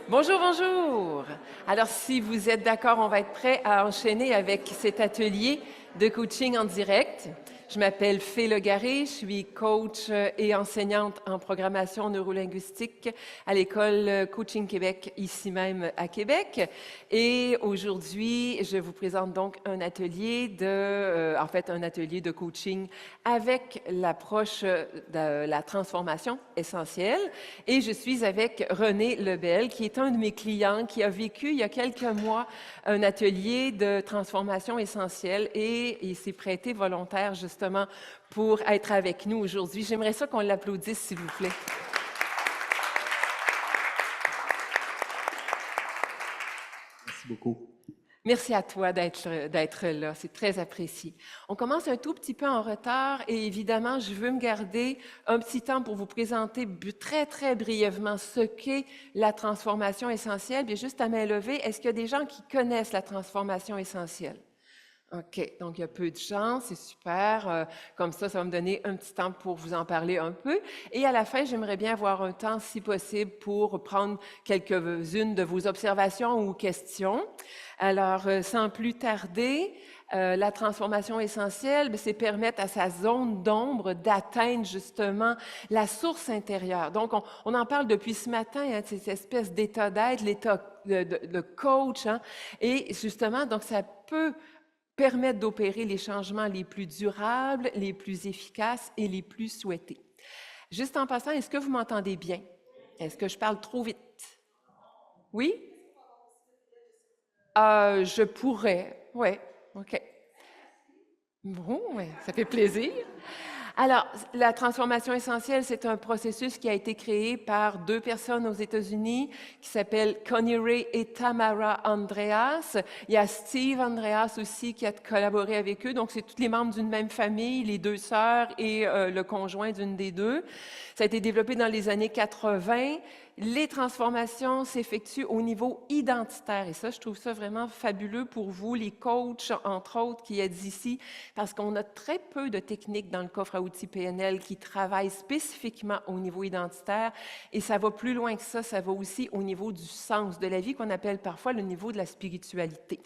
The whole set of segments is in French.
Bonjour, bonjour. Alors, si vous êtes d'accord, on va être prêt à enchaîner avec cet atelier de coaching en direct. Je m'appelle Fée Legaré, je suis coach et enseignante en programmation neurolinguistique à l'école Coaching Québec, ici même à Québec. Et aujourd'hui, je vous présente donc un atelier un atelier de coaching avec l'approche de la transformation essentielle. Et je suis avec René Lebel, qui est un de mes clients, qui a vécu il y a quelques mois un atelier de transformation essentielle et il s'est prêté volontaire justement pour être avec nous aujourd'hui. J'aimerais ça qu'on l'applaudisse, s'il vous plaît. Merci beaucoup. Merci à toi d'être là, c'est très apprécié. On commence un tout petit peu en retard et évidemment, je veux me garder un petit temps pour vous présenter très, très brièvement ce qu'est la transformation essentielle. Bien, juste à main levée, est-ce qu'il y a des gens qui connaissent la transformation essentielle? OK, donc il y a peu de gens, c'est super. Comme ça va me donner un petit temps pour vous en parler un peu. Et à la fin, j'aimerais bien avoir un temps, si possible, pour prendre quelques-unes de vos observations ou questions. Alors, sans plus tarder, la transformation essentielle, c'est permettre à sa zone d'ombre d'atteindre justement la source intérieure. Donc, on en parle depuis ce matin, hein, de cette espèce d'état d'être, l'état de coach. Hein, et justement, donc ça peut permettre d'opérer les changements les plus durables, les plus efficaces et les plus souhaités. Juste en passant, est-ce que vous m'entendez bien? Est-ce que je parle trop vite? Oui? Je pourrais. Oui, OK. Bon, ouais, ça fait plaisir. Alors, la transformation essentielle, c'est un processus qui a été créé par deux personnes aux États-Unis qui s'appellent Connie Ray et Tamara Andreas. Il y a Steve Andreas aussi qui a collaboré avec eux. Donc, c'est tous les membres d'une même famille, les deux sœurs et le conjoint d'une des deux. Ça a été développé dans les années 80. Les transformations s'effectuent au niveau identitaire. Et ça, je trouve ça vraiment fabuleux pour vous, les coachs, entre autres, qui êtes ici, parce qu'on a très peu de techniques dans le coffre à outils PNL qui travaillent spécifiquement au niveau identitaire. Et ça va plus loin que ça va aussi au niveau du sens de la vie, qu'on appelle parfois le niveau de la spiritualité.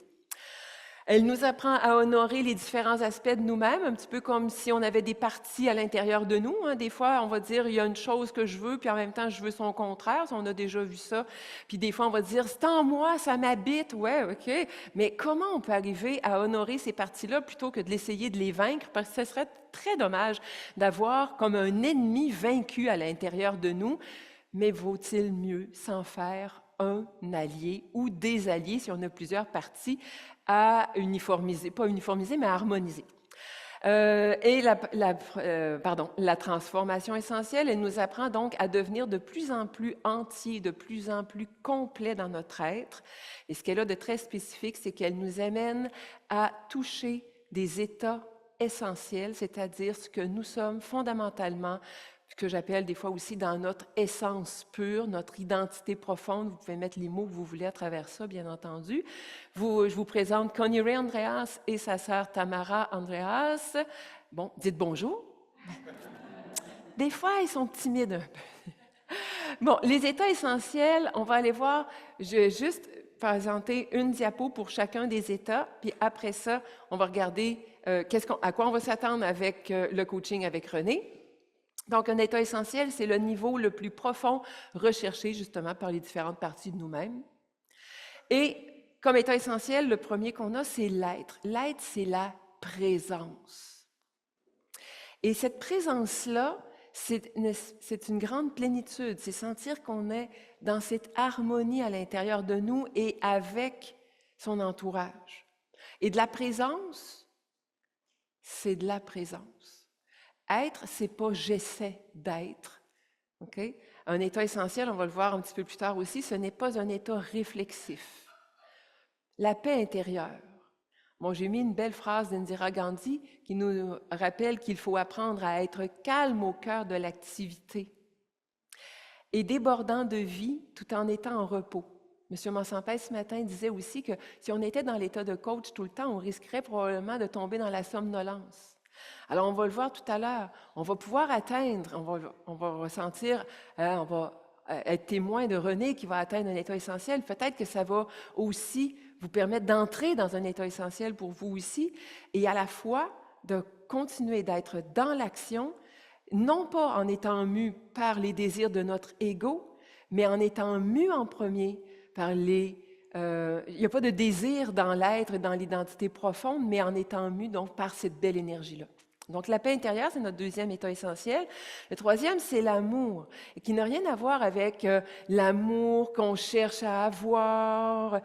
Elle nous apprend à honorer les différents aspects de nous-mêmes, un petit peu comme si on avait des parties à l'intérieur de nous. Hein. Des fois, on va dire, il y a une chose que je veux, puis en même temps, je veux son contraire. On a déjà vu ça. Puis des fois, on va dire, c'est en moi, ça m'habite. Ouais, OK. Mais comment on peut arriver à honorer ces parties-là plutôt que de l'essayer de les vaincre? Parce que ce serait très dommage d'avoir comme un ennemi vaincu à l'intérieur de nous. Mais vaut-il mieux s'en faire un allié ou des alliés, si on a plusieurs parties, à uniformiser, pas uniformiser, mais à harmoniser. La transformation essentielle, elle nous apprend donc à devenir de plus en plus entier, de plus en plus complet dans notre être. Et ce qu'elle a de très spécifique, c'est qu'elle nous amène à toucher des états essentiels, c'est-à-dire ce que nous sommes fondamentalement, ce que j'appelle des fois aussi dans notre essence pure, notre identité profonde. Vous pouvez mettre les mots que vous voulez à travers ça, bien entendu. Je vous présente Connie Ray Andreas et sa sœur Tamara Andreas. Bon, dites bonjour. Des fois, ils sont timides un peu. Bon, les états essentiels, on va aller voir, je vais juste présenter une diapo pour chacun des états, puis après ça, on va regarder à quoi on va s'attendre avec le coaching avec René. Donc, un état essentiel, c'est le niveau le plus profond recherché justement par les différentes parties de nous-mêmes. Et comme état essentiel, le premier qu'on a, c'est l'être. L'être, c'est la présence. Et cette présence-là, c'est une grande plénitude. C'est sentir qu'on est dans cette harmonie à l'intérieur de nous et avec son entourage. Et de la présence, c'est de la présence. Être, c'est pas j'essaie d'être. Okay? Un état essentiel, on va le voir un petit peu plus tard aussi, ce n'est pas un état réflexif. La paix intérieure. Bon, j'ai mis une belle phrase d'Indira Gandhi qui nous rappelle qu'il faut apprendre à être calme au cœur de l'activité et débordant de vie tout en étant en repos. M. Mansampais, ce matin, disait aussi que si on était dans l'état de coach tout le temps, on risquerait probablement de tomber dans la somnolence. Alors, on va le voir tout à l'heure. On va pouvoir atteindre, on va ressentir, on va être témoin de René qui va atteindre un état essentiel, peut-être que ça va aussi vous permettre d'entrer dans un état essentiel pour vous aussi, et à la fois de continuer d'être dans l'action, non pas en étant mu par les désirs de notre ego, mais en étant mu en premier par les... il n'y a pas de désir dans l'être, dans l'identité profonde, mais en étant mu donc par cette belle énergie-là. Donc, la paix intérieure, c'est notre deuxième état essentiel. Le troisième, c'est l'amour, et qui n'a rien à voir avec l'amour qu'on cherche à avoir.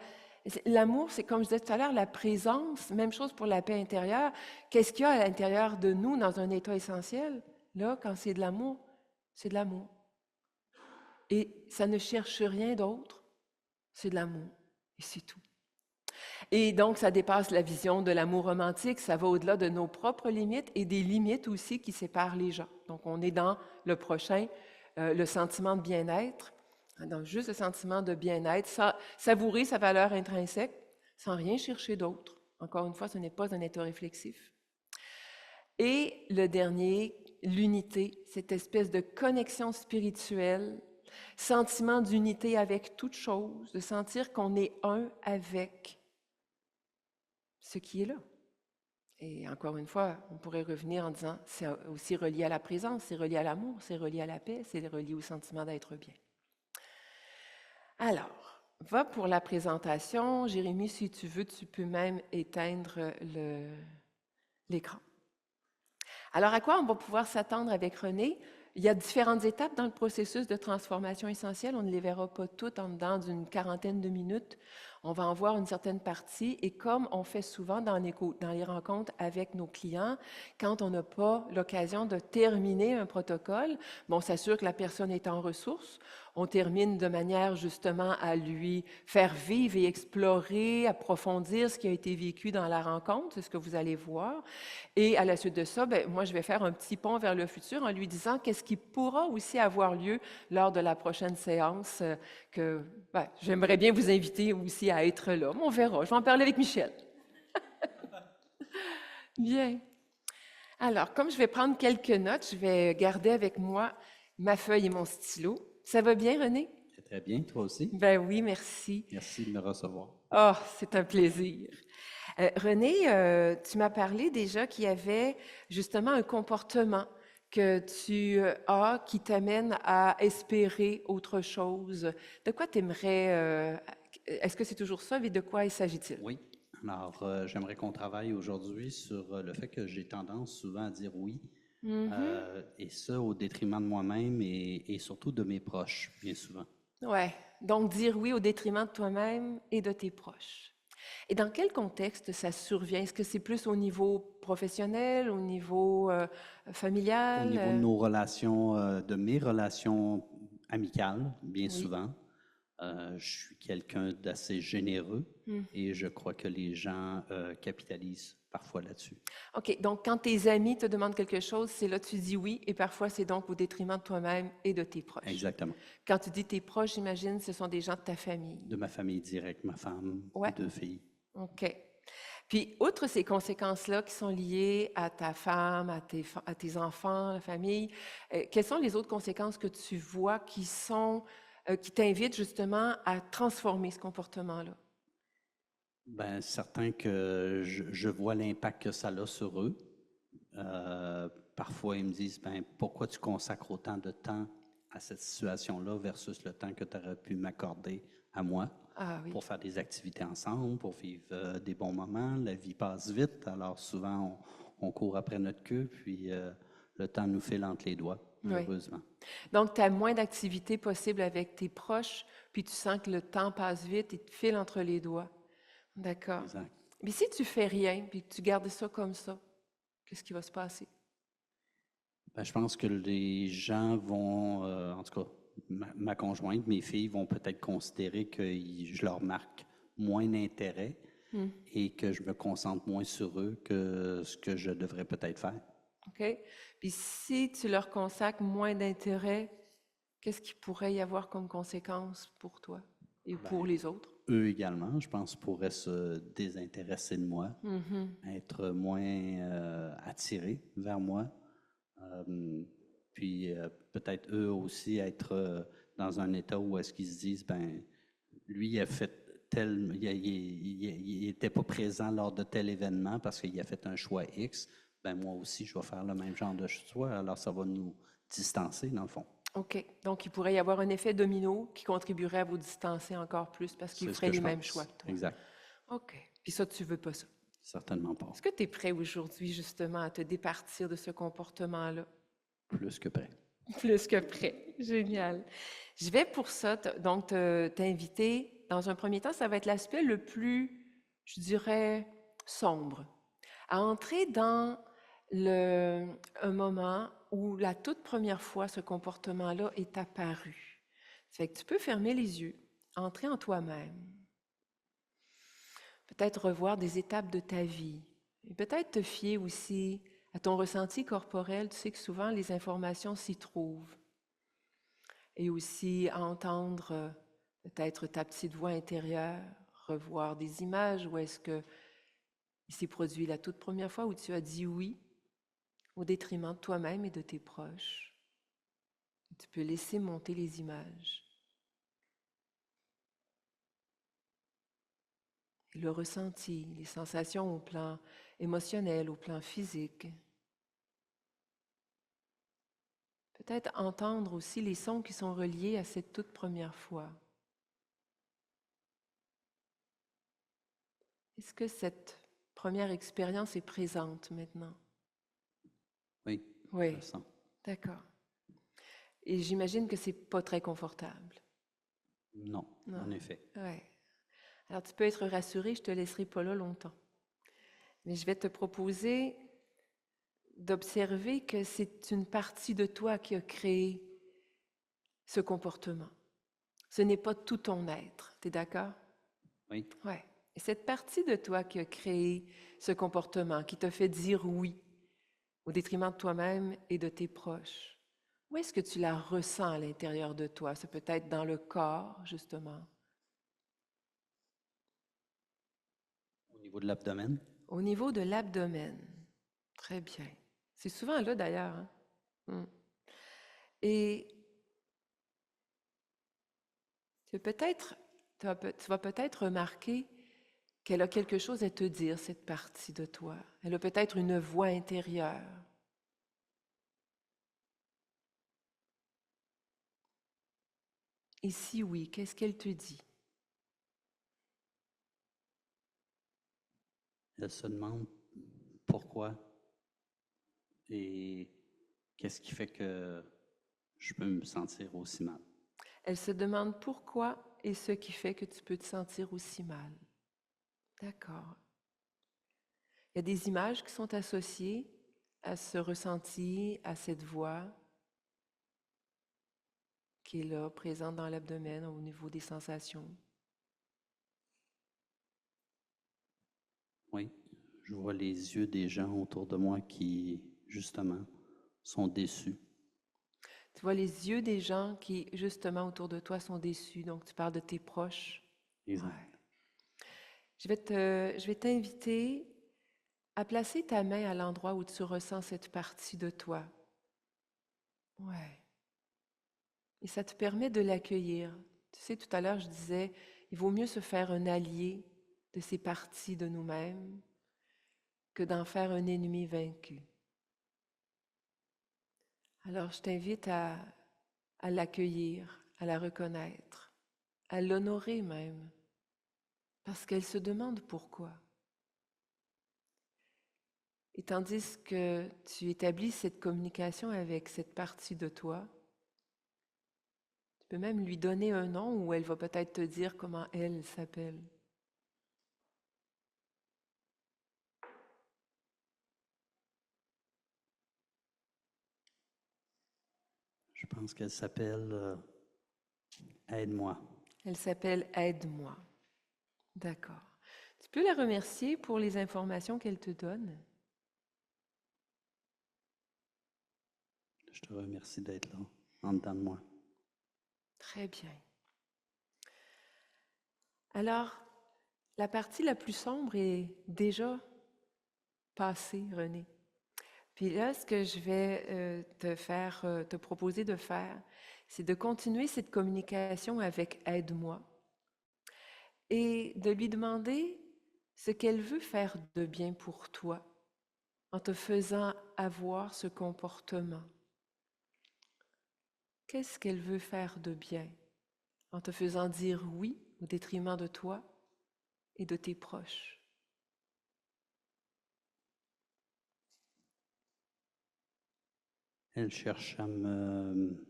L'amour, c'est comme je disais tout à l'heure, la présence. Même chose pour la paix intérieure. Qu'est-ce qu'il y a à l'intérieur de nous dans un état essentiel? Là, quand c'est de l'amour, c'est de l'amour. Et ça ne cherche rien d'autre, c'est de l'amour. Et c'est tout. Et donc, ça dépasse la vision de l'amour romantique, ça va au-delà de nos propres limites et des limites aussi qui séparent les gens. Donc, on est dans le prochain, le sentiment de bien-être, donc juste le sentiment de bien-être, savourer sa valeur intrinsèque sans rien chercher d'autre. Encore une fois, ce n'est pas un état réflexif. Et le dernier, l'unité, cette espèce de connexion spirituelle, sentiment d'unité avec toute chose, de sentir qu'on est un avec ce qui est là. Et encore une fois, on pourrait revenir en disant, c'est aussi relié à la présence, c'est relié à l'amour, c'est relié à la paix, c'est relié au sentiment d'être bien. Alors, va pour la présentation. Jérémie, si tu veux, tu peux même éteindre l'écran. Alors, à quoi on va pouvoir s'attendre avec René? Il y a différentes étapes dans le processus de transformation essentielle. On ne les verra pas toutes en dedans d'une quarantaine de minutes. On va en voir une certaine partie. Et comme on fait souvent dans les rencontres avec nos clients, quand on n'a pas l'occasion de terminer un protocole, on s'assure que la personne est en ressources. On termine de manière justement à lui faire vivre et explorer, approfondir ce qui a été vécu dans la rencontre. C'est ce que vous allez voir. Et à la suite de ça, moi, je vais faire un petit pont vers le futur en lui disant qu'est-ce qui pourra aussi avoir lieu lors de la prochaine séance que j'aimerais bien vous inviter aussi à être là. On verra. Je vais en parler avec Michel. Bien. Alors, comme je vais prendre quelques notes, je vais garder avec moi ma feuille et mon stylo. Ça va bien, René? Très, très bien. Toi aussi? Ben oui, merci. Merci de me recevoir. Oh, c'est un plaisir. René, tu m'as parlé déjà qu'il y avait justement un comportement que tu as qui t'amène à espérer autre chose. De quoi tu aimerais... est-ce que c'est toujours ça et de quoi il s'agit-il? Oui. Alors, j'aimerais qu'on travaille aujourd'hui sur le fait que j'ai tendance souvent à dire oui, et ça au détriment de moi-même et surtout de mes proches, bien souvent. Ouais. Donc, dire oui au détriment de toi-même et de tes proches. Et dans quel contexte ça survient? Est-ce que c'est plus au niveau professionnel, au niveau familial? Au niveau de nos relations, de mes relations amicales, bien Oui. souvent, je suis quelqu'un d'assez généreux et je crois que les gens capitalisent parfois là-dessus. OK. Donc, quand tes amis te demandent quelque chose, c'est là que tu dis oui, et parfois c'est donc au détriment de toi-même et de tes proches. Exactement. Quand tu dis tes proches, j'imagine, ce sont des gens de ta famille. De ma famille directe, ma femme, Ouais. 2 filles. OK. Puis, outre ces conséquences-là qui sont liées à ta femme, à tes enfants, la famille, quelles sont les autres conséquences que tu vois qui t'invitent justement à transformer ce comportement-là? Ben, certain que je vois l'impact que ça a sur eux. Parfois, ils me disent, ben, pourquoi tu consacres autant de temps à cette situation-là versus le temps que tu aurais pu m'accorder à moi Ah oui. pour faire des activités ensemble, pour vivre des bons moments. La vie passe vite, alors souvent, on court après notre queue, puis le temps nous file entre les doigts, malheureusement. Donc, tu as moins d'activités possibles avec tes proches, puis tu sens que le temps passe vite et te file entre les doigts. D'accord. Exact. Mais si tu fais rien, puis que tu gardes ça comme ça, qu'est-ce qui va se passer? Ben, je pense que les gens vont, en tout cas, ma conjointe, mes filles vont peut-être considérer que je leur marque moins d'intérêt et que je me concentre moins sur eux que ce que je devrais peut-être faire. OK? Puis si tu leur consacres moins d'intérêt, qu'est-ce qu'il pourrait y avoir comme conséquence pour toi et pour les autres? Eux également, je pense, pourraient se désintéresser de moi, être moins attirés vers moi. Puis peut-être eux aussi être dans un état où est-ce qu'ils se disent, ben lui, il a fait il n'était pas présent lors de tel événement parce qu'il a fait un choix X, ben moi aussi, je vais faire le même genre de choix, alors ça va nous distancer, dans le fond. OK. Donc, il pourrait y avoir un effet domino qui contribuerait à vous distancer encore plus parce qu'il C'est ce ferait que les je mêmes pense. choix que toi. Exact. OK. Puis ça, tu veux pas ça. Certainement pas. Est-ce que tu es prêt aujourd'hui, justement, à te départir de ce comportement-là? Plus que prêt. Plus que prêt. Génial. Je vais pour ça, donc, t'inviter. Dans un premier temps, ça va être l'aspect le plus, je dirais, sombre, à entrer dans un moment où la toute première fois ce comportement-là est apparu. Ça fait que tu peux fermer les yeux, entrer en toi-même, peut-être revoir des étapes de ta vie, et peut-être te fier aussi à ton ressenti corporel. Tu sais que souvent les informations s'y trouvent. Et aussi à entendre peut-être ta petite voix intérieure, revoir des images où est-ce que il s'est produit la toute première fois où tu as dit oui au détriment de toi-même et de tes proches. Tu peux laisser monter les images. Et le ressenti, les sensations au plan émotionnel, au plan physique. Peut-être entendre aussi les sons qui sont reliés à cette toute première fois. Est-ce que cette première expérience est présente maintenant? Oui, Oui, je le sens. d'accord. Et j'imagine que c'est pas très confortable. Non, Non. en effet. Ouais. Alors tu peux être rassuré, je te laisserai pas là longtemps. Mais je vais te proposer d'observer que c'est une partie de toi qui a créé ce comportement. Ce n'est pas tout ton être. Tu es d'accord? Oui. Ouais. Et cette partie de toi qui a créé ce comportement, qui t'a fait dire oui au détriment de toi-même et de tes proches, où est-ce que tu la ressens à l'intérieur de toi? C'est peut-être dans le corps, justement. Au niveau de l'abdomen? Au niveau de l'abdomen. Très bien. C'est souvent là, d'ailleurs. Hein? Et tu vas peut-être remarquer qu'elle a quelque chose à te dire, cette partie de toi. Elle a peut-être une voix intérieure. Et si oui, qu'est-ce qu'elle te dit? Elle se demande pourquoi et qu'est-ce qui fait que je peux me sentir aussi mal. Elle se demande pourquoi et ce qui fait que tu peux te sentir aussi mal. D'accord. Il y a des images qui sont associées à ce ressenti, à cette voix qui est là, présente dans l'abdomen au niveau des sensations. Oui, je vois les yeux des gens autour de moi qui, justement, sont déçus. Tu vois les yeux des gens qui, justement, autour de toi sont déçus. Donc, tu parles de tes proches. Exact. Ouais. Je vais t'inviter à placer ta main à l'endroit où tu ressens cette partie de toi. Ouais. Et ça te permet de l'accueillir. Tu sais, tout à l'heure, je disais, il vaut mieux se faire un allié de ces parties de nous-mêmes que d'en faire un ennemi vaincu. Alors, je t'invite à l'accueillir, à la reconnaître, à l'honorer même, parce qu'elle se demande pourquoi. Et tandis que tu établis cette communication avec cette partie de toi, tu peux même lui donner un nom où elle va peut-être te dire comment elle s'appelle. Je pense qu'elle s'appelle Aide-moi. Elle s'appelle Aide-moi. D'accord. Tu peux la remercier pour les informations qu'elle te donne. Je te remercie d'être là, en dedans de moi. Très bien. Alors, la partie la plus sombre est déjà passée, René. Puis là, ce que je vais te proposer de faire, c'est de continuer cette communication avec Aide-moi et de lui demander ce qu'elle veut faire de bien pour toi en te faisant avoir ce comportement. Qu'est-ce qu'elle veut faire de bien en te faisant dire oui au détriment de toi et de tes proches? Elle cherche à me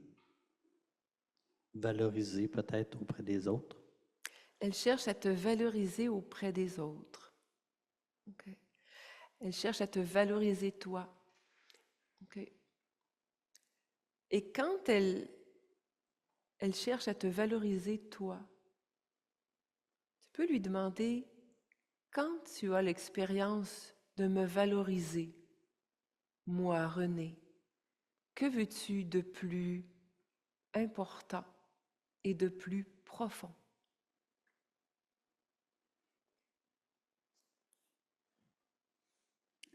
valoriser peut-être auprès des autres. Elle cherche à te valoriser auprès des autres. OK. Elle cherche à te valoriser toi. OK. Et quand elle cherche à te valoriser toi, tu peux lui demander, quand tu as l'expérience de me valoriser, moi, René, que veux-tu de plus important et de plus profond?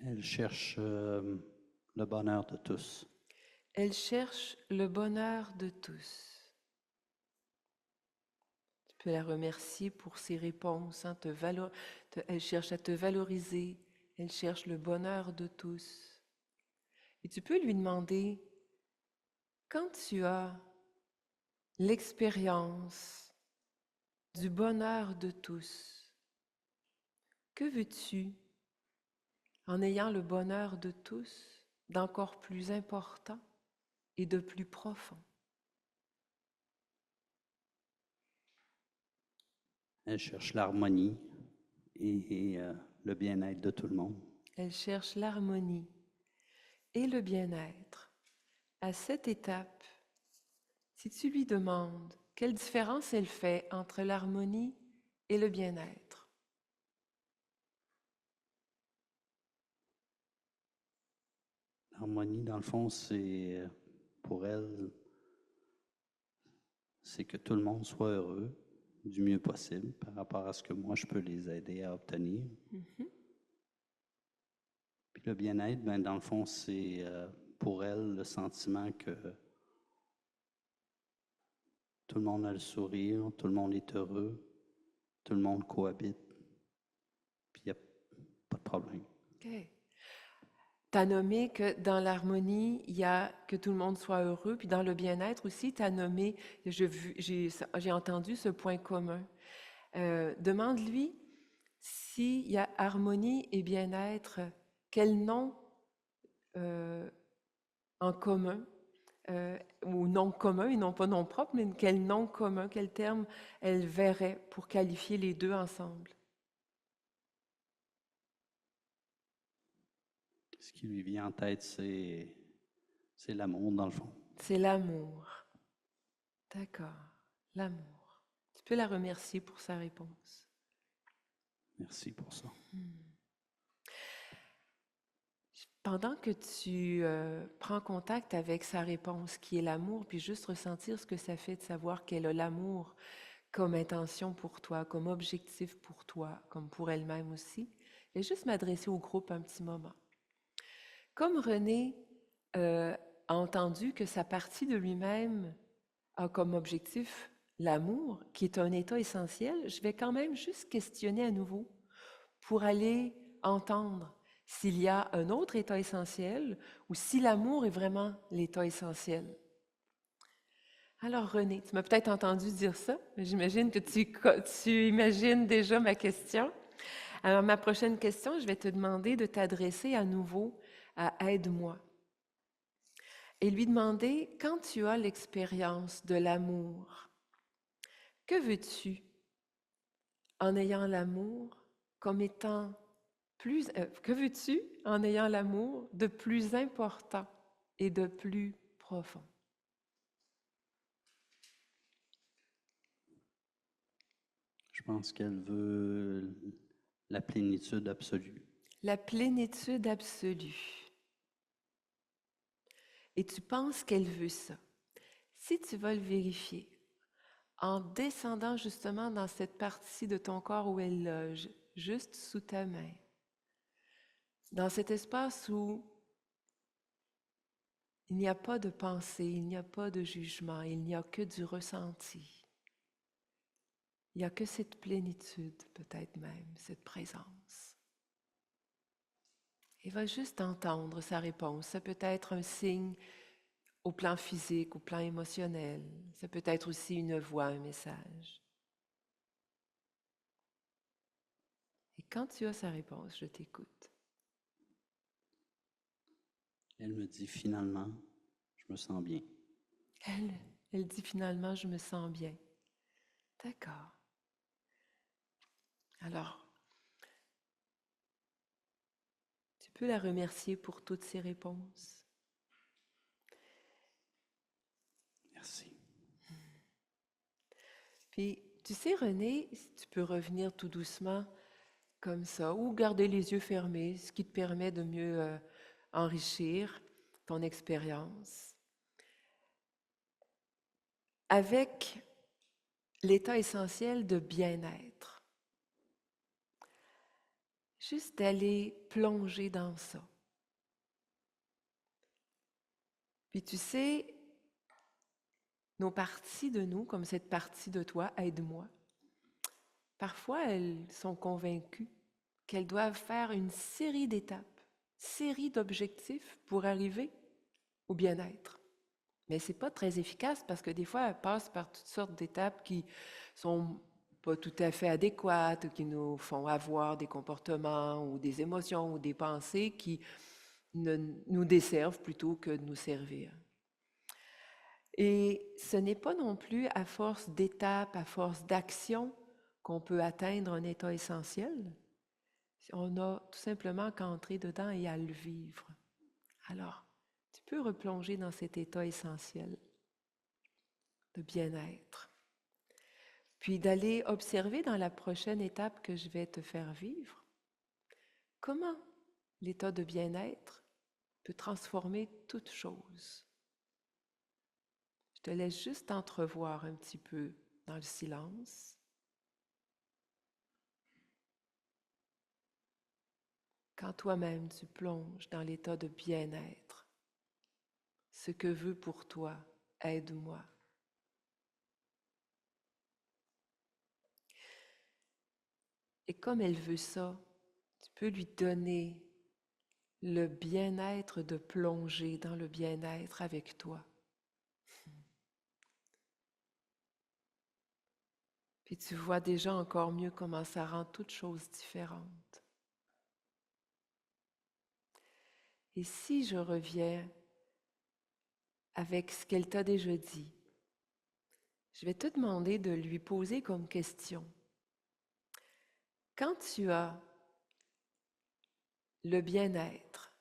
Elle cherche le bonheur de tous. Elle cherche le bonheur de tous. Tu peux la remercier pour ses réponses. Hein, elle cherche à te valoriser. Elle cherche le bonheur de tous. Et tu peux lui demander, quand tu as l'expérience du bonheur de tous, que veux-tu, en ayant le bonheur de tous, d'encore plus important et de plus profond? Elle cherche l'harmonie et le bien-être de tout le monde. Elle cherche l'harmonie et le bien-être. À cette étape, si tu lui demandes quelle différence elle fait entre l'harmonie et le bien-être, L'harmonie, dans le fond, c'est pour elle, c'est que tout le monde soit heureux du mieux possible par rapport à ce que moi je peux les aider à obtenir. Puis le bien-être, ben, dans le fond, c'est pour elle le sentiment que tout le monde a le sourire, tout le monde est heureux, tout le monde cohabite, puis il n'y a pas de problème. OK. Tu as nommé que dans l'harmonie, il y a que tout le monde soit heureux, puis dans le bien-être aussi, tu as nommé, j'ai entendu ce point commun. Demande-lui s'il y a harmonie et bien-être, quel nom en commun, ou nom commun et non pas nom propre, mais quel nom commun, quel terme elle verrait pour qualifier les deux ensemble. Ce qui lui vient en tête, c'est l'amour, dans le fond. C'est l'amour. D'accord, l'amour. Tu peux la remercier pour sa réponse. Merci pour ça. Pendant que tu prends contact avec sa réponse, qui est l'amour, puis juste ressentir ce que ça fait de savoir qu'elle a l'amour comme intention pour toi, comme objectif pour toi, comme pour elle-même aussi, et juste m'adresser au groupe un petit moment. Comme René a entendu que sa partie de lui-même a comme objectif l'amour, qui est un état essentiel, je vais quand même juste questionner à nouveau pour aller entendre s'il y a un autre état essentiel ou si l'amour est vraiment l'état essentiel. Alors René, tu m'as peut-être entendu dire ça, mais j'imagine que tu imagines déjà ma question. Alors ma prochaine question, je vais te demander de t'adresser à nouveau à Aide-moi et lui demander, quand tu as l'expérience de l'amour, que veux-tu en ayant l'amour comme étant que veux-tu en ayant l'amour de plus important et de plus profond? Je pense qu'elle veut la plénitude absolue. La plénitude absolue. Et tu penses qu'elle veut ça. Si tu vas le vérifier, en descendant justement dans cette partie de ton corps où elle loge, juste sous ta main, dans cet espace où Il n'y a pas de pensée, il n'y a pas de jugement, il n'y a que du ressenti. Il n'y a que cette plénitude, peut-être même, cette présence. Il va juste entendre sa réponse. Ça peut être un signe au plan physique, au plan émotionnel. Ça peut être aussi une voix, un message. Et quand tu as sa réponse, je t'écoute. Elle me dit finalement, je me sens bien. Elle dit finalement, je me sens bien. D'accord. Alors, tu peux la remercier pour toutes ses réponses. Merci. Puis, tu sais, René, tu peux revenir tout doucement comme ça, ou garder les yeux fermés, ce qui te permet de mieux enrichir ton expérience. Avec l'état essentiel de bien-être. Juste d'aller plonger dans ça. Puis tu sais, nos parties de nous, comme cette partie de toi, aide-moi, parfois elles sont convaincues qu'elles doivent faire une série d'étapes, série d'objectifs pour arriver au bien-être. Mais ce n'est pas très efficace parce que des fois, elles passent par toutes sortes d'étapes qui sont pas tout à fait adéquates, qui nous font avoir des comportements ou des émotions ou des pensées qui nous desservent plutôt que de nous servir. Et ce n'est pas non plus à force d'étapes, à force d'actions qu'on peut atteindre un état essentiel. On a tout simplement qu'à entrer dedans et à le vivre. Alors, tu peux replonger dans cet état essentiel de bien-être. Puis d'aller observer dans la prochaine étape que je vais te faire vivre, comment l'état de bien-être peut transformer toute chose. Je te laisse juste entrevoir un petit peu dans le silence. Quand toi-même tu plonges dans l'état de bien-être, ce que veut pour toi, aide-moi. Et comme elle veut ça, tu peux lui donner le bien-être de plonger dans le bien-être avec toi. Puis tu vois déjà encore mieux comment ça rend toute chose différente. Et si je reviens avec ce qu'elle t'a déjà dit, je vais te demander de lui poser comme question. Quand tu as le bien-être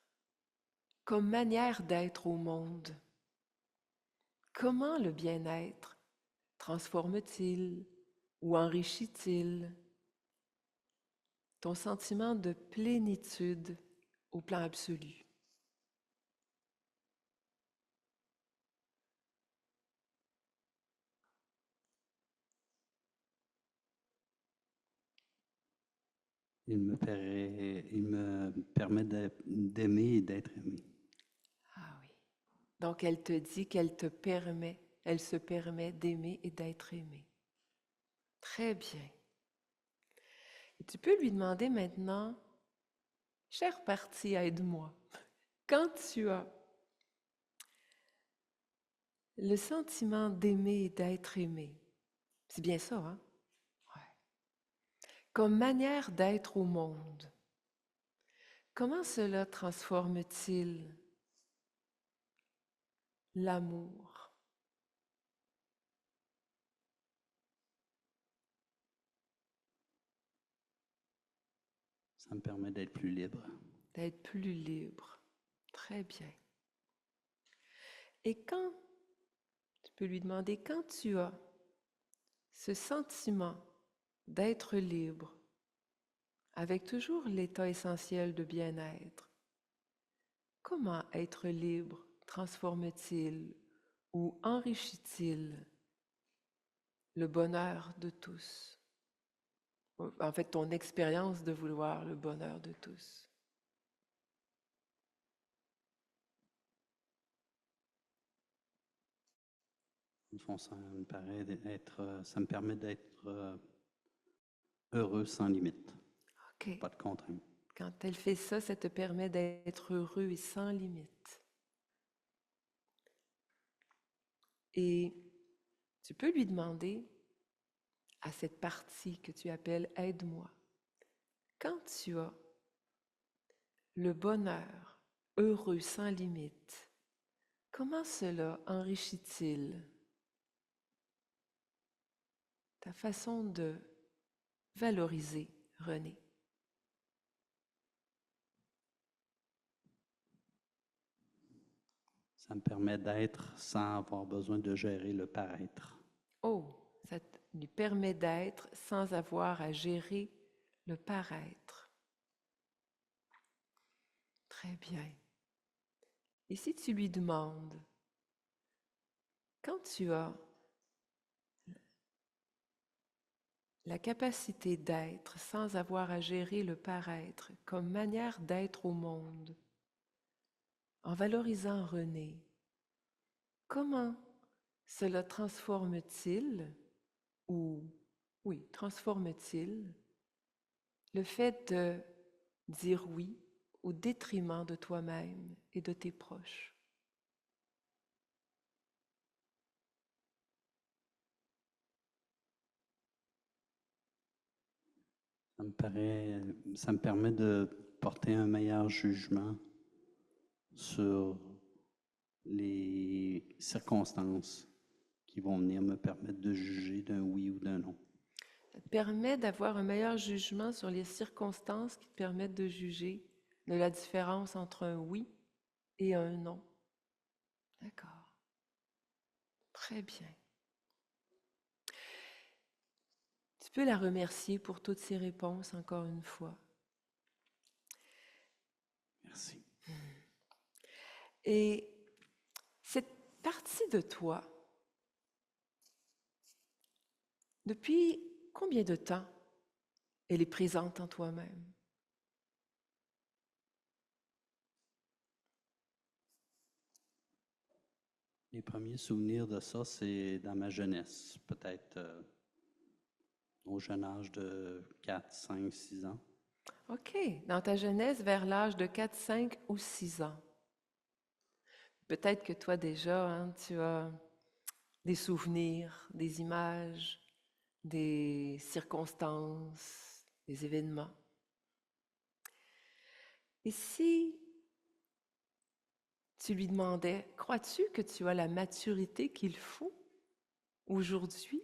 comme manière d'être au monde, comment le bien-être transforme-t-il ou enrichit-il ton sentiment de plénitude au plan absolu? Il me permet d'aimer et d'être aimé. Ah oui. Donc elle te dit qu'elle te permet, elle se permet d'aimer et d'être aimée. Très bien. Et tu peux lui demander maintenant, chère partie, aide-moi. Quand tu as le sentiment d'aimer et d'être aimé, c'est bien ça, hein? Ouais. Comme manière d'être au monde, comment cela transforme-t-il l'amour? Ça me permet d'être plus libre. D'être plus libre. Très bien. Et quand, tu peux lui demander, quand tu as ce sentiment d'être libre, avec toujours l'état essentiel de bien-être, comment être libre transforme-t-il ou enrichit-il le bonheur de tous? En fait, ton expérience de vouloir le bonheur de tous. fond, ça me permet d'être heureux sans limite, OK. pas de contraintes. Quand elle fait ça, ça te permet d'être heureux et sans limite. Et tu peux lui demander à cette partie que tu appelles « Aide-moi ». Quand tu as le bonheur, heureux sans limite, comment cela enrichit-il ta façon de valoriser René? Ça me permet d'être sans avoir besoin de gérer le paraître. Oh, ça lui permet d'être sans avoir à gérer le paraître. Très bien. Et si tu lui demandes, quand tu as la capacité d'être sans avoir à gérer le paraître comme manière d'être au monde, en valorisant René, comment cela transforme-t-il, ou oui, transforme-t-il le fait de dire oui au détriment de toi-même et de tes proches? Ça me permet de porter un meilleur jugement sur les circonstances qui vont venir me permettre de juger d'un oui ou d'un non. Ça te permet d'avoir un meilleur jugement sur les circonstances qui te permettent de juger de la différence entre un oui et un non. D'accord. Très bien. Tu peux la remercier pour toutes ces réponses encore une fois. Merci. Et cette partie de toi, depuis combien de temps elle est présente en toi-même? Les premiers souvenirs de ça, c'est dans ma jeunesse, peut-être au jeune âge de 4, 5, 6 ans. OK. Dans ta jeunesse, vers l'âge de 4, 5 ou 6 ans. Peut-être que toi déjà, hein, tu as des souvenirs, des images, des circonstances, des événements. Et si tu lui demandais, crois-tu que tu as la maturité qu'il faut aujourd'hui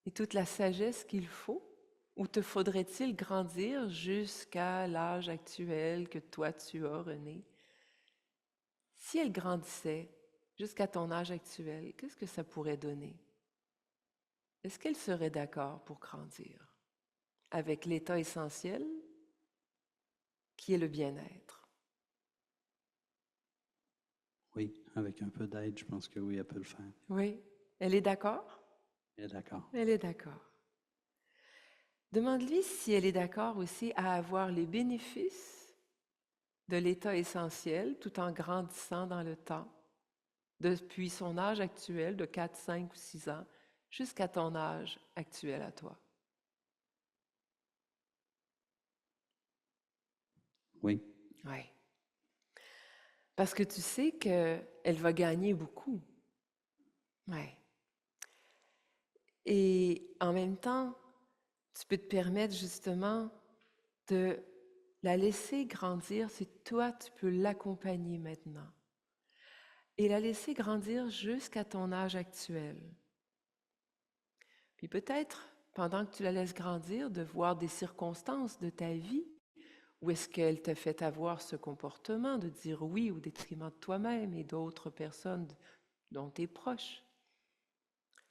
et toute la sagesse qu'il faut? Ou te faudrait-il grandir jusqu'à l'âge actuel que toi tu as, René? Si elle grandissait jusqu'à ton âge actuel, qu'est-ce que ça pourrait donner? Est-ce qu'elle serait d'accord pour grandir avec l'état essentiel qui est le bien-être? Oui, avec un peu d'aide, je pense que oui, elle peut le faire. Oui, elle est d'accord? Elle est d'accord. Elle est d'accord. Demande-lui si elle est d'accord aussi à avoir les bénéfices de l'état essentiel tout en grandissant dans le temps, depuis son âge actuel de 4, 5 ou 6 ans jusqu'à ton âge actuel à toi. Oui. Oui. Parce que tu sais qu'elle va gagner beaucoup. Oui. Et en même temps, tu peux te permettre justement de la laisser grandir si toi, tu peux l'accompagner maintenant. Et la laisser grandir jusqu'à ton âge actuel. Puis peut-être, pendant que tu la laisses grandir, de voir des circonstances de ta vie où est-ce qu'elle t'a fait avoir ce comportement de dire oui au détriment de toi-même et d'autres personnes dont tu es proche.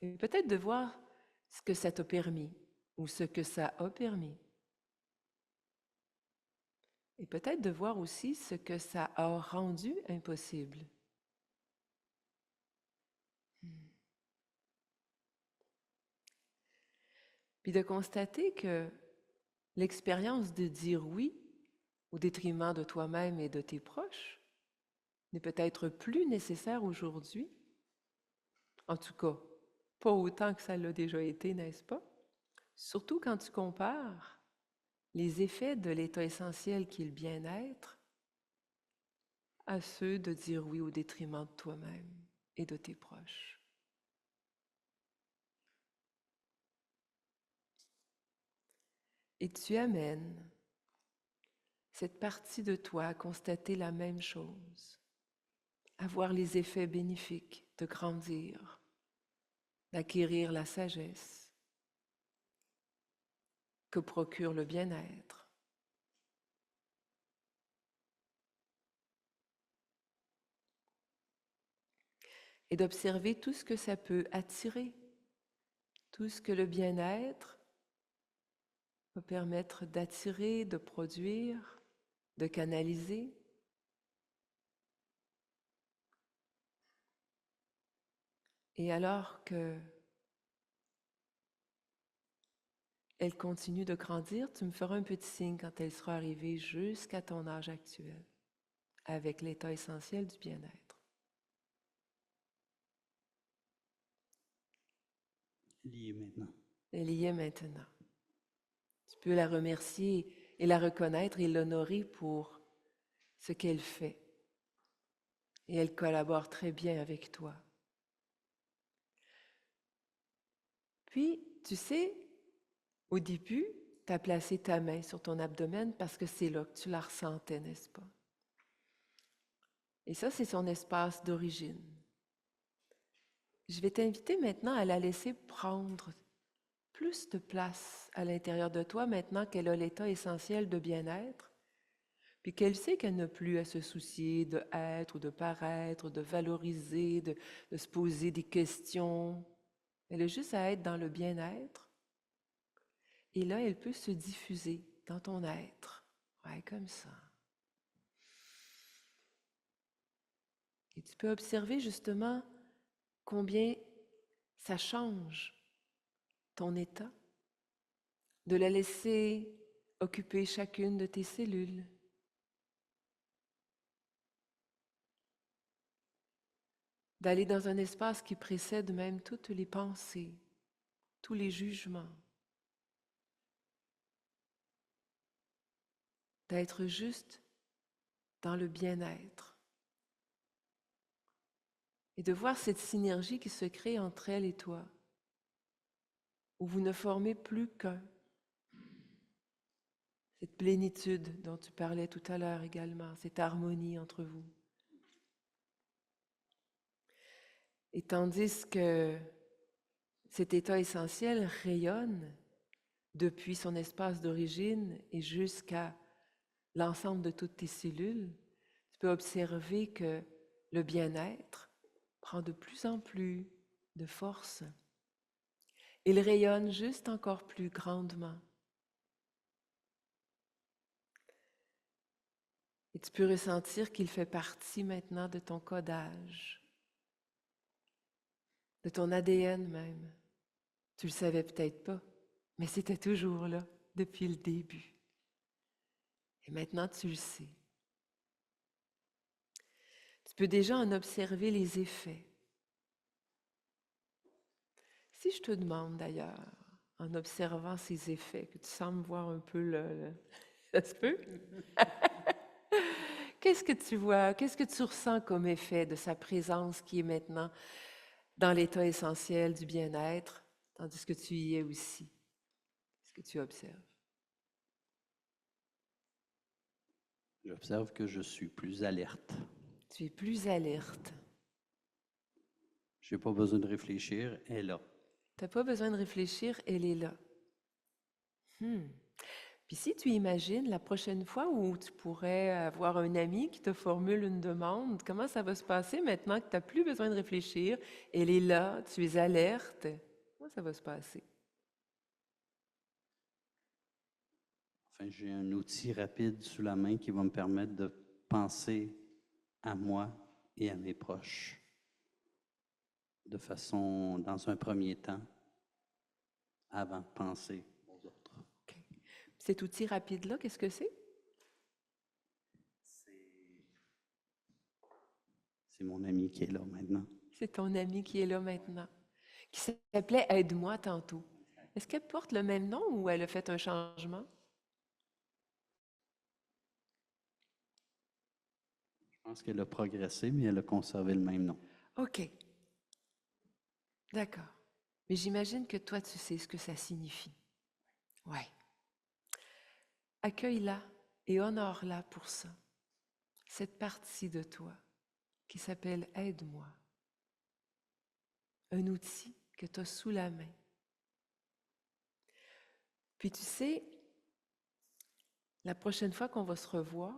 Et peut-être de voir ce que ça t'a permis ou ce que ça a permis. Et peut-être de voir aussi ce que ça a rendu impossible. Puis de constater que l'expérience de dire oui au détriment de toi-même et de tes proches n'est peut-être plus nécessaire aujourd'hui. En tout cas, Pas autant que ça l'a déjà été, n'est-ce pas? Surtout quand tu compares les effets de l'état essentiel qui est le bien-être à ceux de dire oui au détriment de toi-même et de tes proches. Et tu amènes cette partie de toi à constater la même chose, à voir les effets bénéfiques de grandir, d'acquérir la sagesse que procure le bien-être. Et d'observer tout ce que ça peut attirer, tout ce que le bien-être peut permettre d'attirer, de produire, de canaliser. Et alors que elle continue de grandir, tu me feras un petit signe quand elle sera arrivée jusqu'à ton âge actuel, avec l'état essentiel du bien-être. Elle y est maintenant. Elle y est maintenant. Tu peux la remercier et la reconnaître et l'honorer pour ce qu'elle fait. Et elle collabore très bien avec toi. Puis, tu sais, au début, tu as placé ta main sur ton abdomen parce que c'est là que tu la ressentais, n'est-ce pas? Et ça, c'est son espace d'origine. Je vais t'inviter maintenant à la laisser prendre plus de place à l'intérieur de toi maintenant qu'elle a l'état essentiel de bien-être, puis qu'elle sait qu'elle n'a plus à se soucier de être ou de paraître, de valoriser, de se poser des questions. Elle a juste à être dans le bien-être. Et là, elle peut se diffuser dans ton être. Ouais, comme ça. Et tu peux observer justement combien ça change ton état, de la laisser occuper chacune de tes cellules. D'aller dans un espace qui précède même toutes les pensées, tous les jugements. D'être juste dans le bien-être. Et de voir cette synergie qui se crée entre elle et toi, où vous ne formez plus qu'un. Cette plénitude dont tu parlais tout à l'heure également, cette harmonie entre vous. Et tandis que cet état essentiel rayonne depuis son espace d'origine et jusqu'à l'ensemble de toutes tes cellules, tu peux observer que le bien-être prend de plus en plus de force. Il rayonne juste encore plus grandement. Et tu peux ressentir qu'il fait partie maintenant de ton codage, de ton ADN même. Tu le savais peut-être pas, mais c'était toujours là depuis le début. Et maintenant, tu le sais. Tu peux déjà en observer les effets. Si je te demande d'ailleurs, en observant ces effets, que tu sembles voir un peu ça se peut? Qu'est-ce que tu vois, qu'est-ce que tu ressens comme effet de sa présence qui est maintenant dans l'état essentiel du bien-être, tandis que tu y es aussi? Qu'est-ce que tu observes? J'observe que je suis plus alerte. Tu es plus alerte. Je n'ai pas besoin de réfléchir, elle est là. Tu n'as pas besoin de réfléchir, elle est là. Puis si tu imagines la prochaine fois où tu pourrais avoir un ami qui te formule une demande, comment ça va se passer maintenant que tu n'as plus besoin de réfléchir, elle est là, tu es alerte, comment ça va se passer? Enfin, j'ai un outil rapide sous la main qui va me permettre de penser à moi et à mes proches de façon, dans un premier temps, avant de penser aux autres. OK. Cet outil rapide-là, qu'est-ce que c'est? C'est mon ami qui est là maintenant. C'est ton ami qui est là maintenant. qui s'appelait Aide-moi tantôt. Est-ce qu'elle porte le même nom ou elle a fait un changement? Je pense qu'elle a progressé, mais elle a conservé le même nom. OK, d'accord. Mais j'imagine que toi, tu sais ce que ça signifie. Ouais. Accueille-la et honore-la pour ça. Cette partie de toi qui s'appelle Aide-moi. Un outil que tu as sous la main. Puis tu sais, la prochaine fois qu'on va se revoir,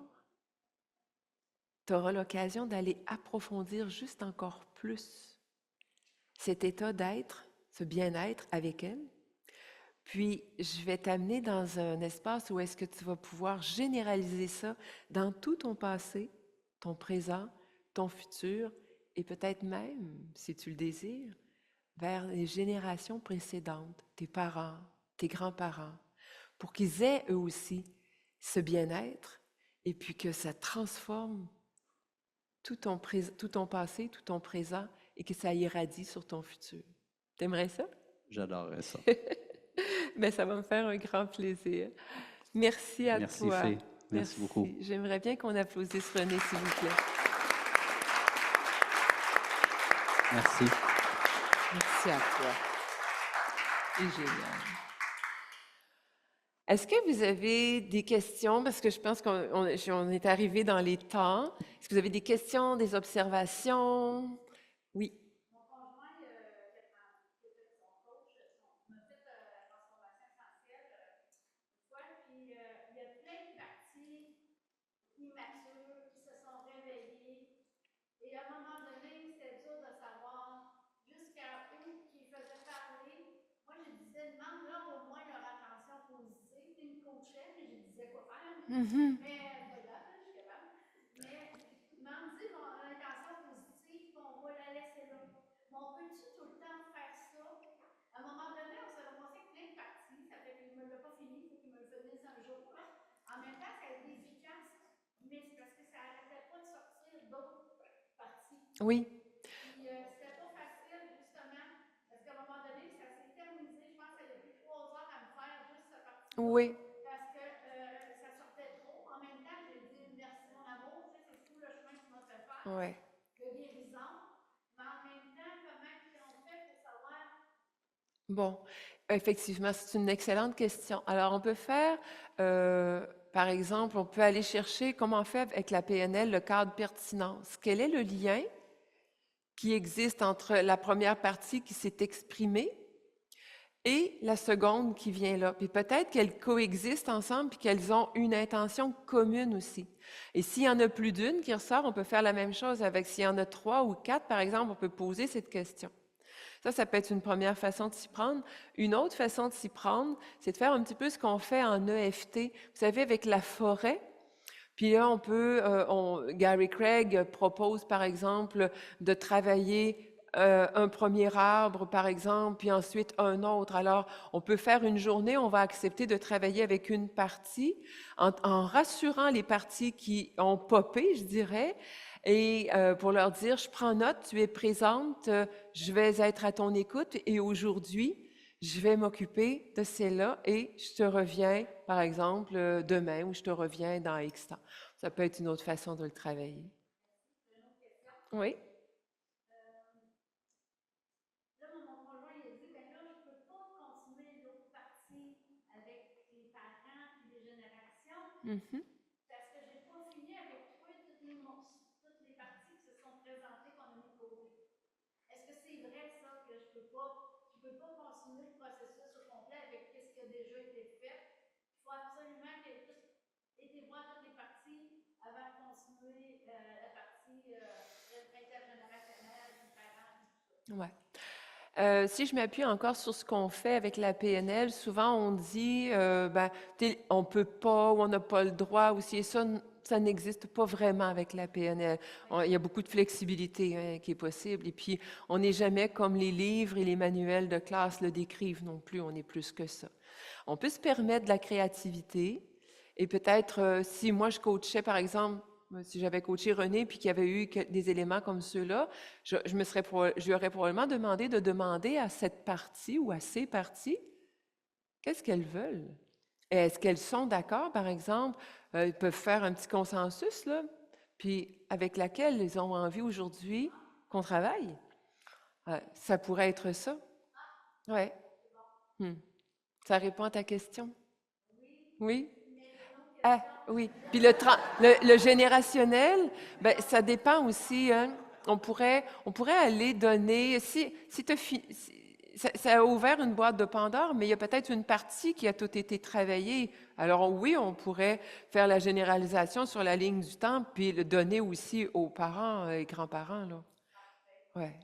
tu auras l'occasion d'aller approfondir juste encore plus cet état d'être, ce bien-être avec elle. Puis, je vais t'amener dans un espace où est-ce que tu vas pouvoir généraliser ça dans tout ton passé, ton présent, ton futur et peut-être même, si tu le désires, vers les générations précédentes, tes parents, tes grands-parents, pour qu'ils aient eux aussi ce bien-être et puis que ça transforme tout ton passé, tout ton présent et que ça irradie sur ton futur. T'aimerais ça? J'adorerais ça. Mais ça va me faire un grand plaisir. Merci à Merci, toi. Fée. Merci beaucoup. J'aimerais bien qu'on applaudisse René, s'il vous plaît. Merci. Merci à toi. C'est génial. Est-ce que vous avez des questions? Parce que je pense qu'on est arrivé dans les temps. Est-ce que vous avez des questions, des observations? Oui. Mon conjoint, qui était son coach, m'a fait la transformation essentielle une fois, puis il y a plein de parties immatures qui se sont réveillées. Et à un moment donné, c'était dur de savoir jusqu'à où qui faisait parler. Moi, je disais, demande-leur au moins leur attention positive. Ils me coachaient, mais je disais quoi faire. Mais pas grave, je suis capable. Mais demande-y l'intention positive, puis on va la laisser là. Mais on peut-tu tout le temps faire ça? À un moment donné, on s'est ramassé avec plein de parties. Ça fait qu'il ne me l'a pas fini, il faut qu'il me le finisse un jour. En même temps, ça a été efficace, mais c'est parce que ça n'arrêtait pas de sortir d'autres parties. Oui. Puis c'était pas facile, justement, parce qu'à un moment donné, ça s'est terminé. Je pense qu'il y a plus 3 heures à me faire juste cette partie-là. Oui. Parce que ça sortait trop. En même temps, j'ai dit merci, mon amour. Tu sais, c'est fou le chemin que tu m'as fait faire. Oui. De guérison. Mais en même temps, comment on fait pour savoir? Bon, effectivement, c'est une excellente question. Alors, on peut faire, par exemple, on peut aller chercher comment on fait avec la PNL le cadre pertinence. Quel est le lien qui existe entre la première partie qui s'est exprimée et la seconde qui vient là? Puis peut-être qu'elles coexistent ensemble puis qu'elles ont une intention commune aussi. Et s'il y en a plus d'une qui ressort, on peut faire la même chose avec. S'il y en a 3 ou 4, par exemple, on peut poser cette question. Ça peut être une première façon de s'y prendre. Une autre façon de s'y prendre, c'est de faire un petit peu ce qu'on fait en EFT. Vous savez, avec la forêt, puis là, Gary Craig propose, par exemple, de travailler un premier arbre, par exemple, puis ensuite un autre. Alors, on peut faire une journée, on va accepter de travailler avec une partie en rassurant les parties qui ont popé, je dirais, et pour leur dire, je prends note, tu es présente, je vais être à ton écoute et aujourd'hui, je vais m'occuper de celle-là et je te reviens, par exemple, demain ou je te reviens dans X temps. Ça peut être une autre façon de le travailler. Oui. Là, mon conjoint, il a dit, ben là, je ne peux pas continuer l'autre partie avec les parents et les générations. Parce que je n'ai pas fini avec toi toutes les parties qui se sont présentées qu'on a mis de côté. Est-ce que c'est vrai ça que je ne peux pas continuer le processus au complet avec ce qui a déjà été fait? Il faut absolument qu'il ait été voir toutes les parties avant de continuer la partie intergénérationnelle, les parents et tout ça. Ouais. Si je m'appuie encore sur ce qu'on fait avec la PNL, souvent on dit on ne peut pas ou on n'a pas le droit ou si ça n'existe pas vraiment avec la PNL. Il y a beaucoup de flexibilité qui est possible et puis on n'est jamais comme les livres et les manuels de classe le décrivent non plus, on est plus que ça. On peut se permettre de la créativité et peut-être si moi je coachais par exemple si j'avais coaché René puis qu'il y avait eu des éléments comme ceux-là, je lui aurais probablement demandé de demander à cette partie ou à ces parties qu'est-ce qu'elles veulent. Et est-ce qu'elles sont d'accord, par exemple, ils peuvent faire un petit consensus, là, puis avec laquelle ils ont envie aujourd'hui qu'on travaille. Ça pourrait être ça. Oui. Ça répond à ta question? Oui? Ah, oui. Puis le générationnel, ben, ça dépend aussi. Hein? On pourrait aller donner. Ça a ouvert une boîte de Pandore, mais il y a peut-être une partie qui a tout été travaillée. Alors oui, on pourrait faire la généralisation sur la ligne du temps, puis le donner aussi aux parents et grands-parents. Là. Ouais.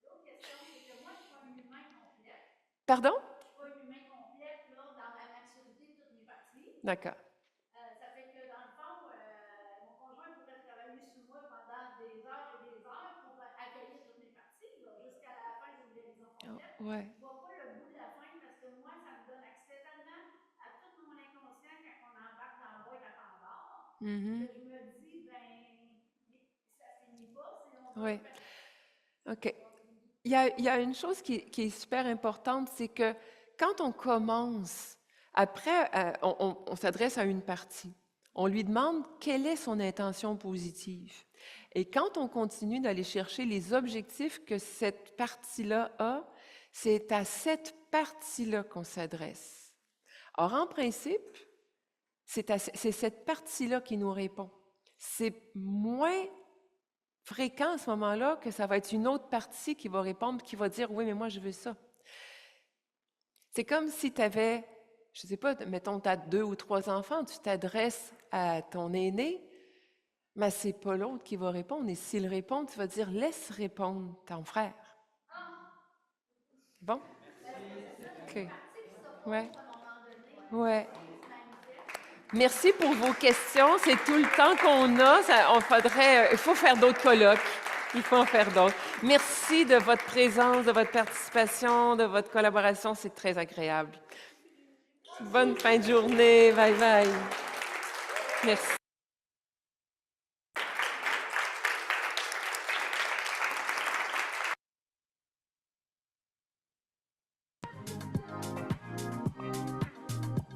L'autre question, c'est que moi, je ne suis pas un humain complète. Pardon? Je ne suis pas un humain complète là, dans la maturité de toutes mes parties. D'accord. Ça fait que dans le fond, mon conjoint pourrait travailler sous moi pendant des heures et des heures pour accueillir toutes mes parties jusqu'à la fin d'une guérison complète. Ouais. Je ne vois pas le bout de la fin parce que moi, ça me donne accès tellement à tout mon inconscient quand on embarque dans la boîte à Pandore que je me dis, ben, ça finit pas. Oui. OK. Il y a une chose qui est super importante, c'est que quand on commence, après, on s'adresse à une partie. On lui demande quelle est son intention positive. Et quand on continue d'aller chercher les objectifs que cette partie-là a, c'est à cette partie-là qu'on s'adresse. Or, en principe, c'est cette partie-là qui nous répond. C'est moins fréquent à ce moment-là que ça va être une autre partie qui va répondre, qui va dire « Oui, mais moi, je veux ça ». C'est comme si tu avais, je ne sais pas, mettons, tu as 2 ou 3 enfants, tu t'adresses à ton aîné, mais c'est pas l'autre qui va répondre. Et s'il répond, tu vas dire « Laisse répondre ton frère ». Bon? OK. Ouais. Ouais. Merci pour vos questions. C'est tout le temps qu'on a. Il faut faire d'autres colloques. Il faut en faire d'autres. Merci de votre présence, de votre participation, de votre collaboration. C'est très agréable. Bonne fin de journée. Bye bye. Merci.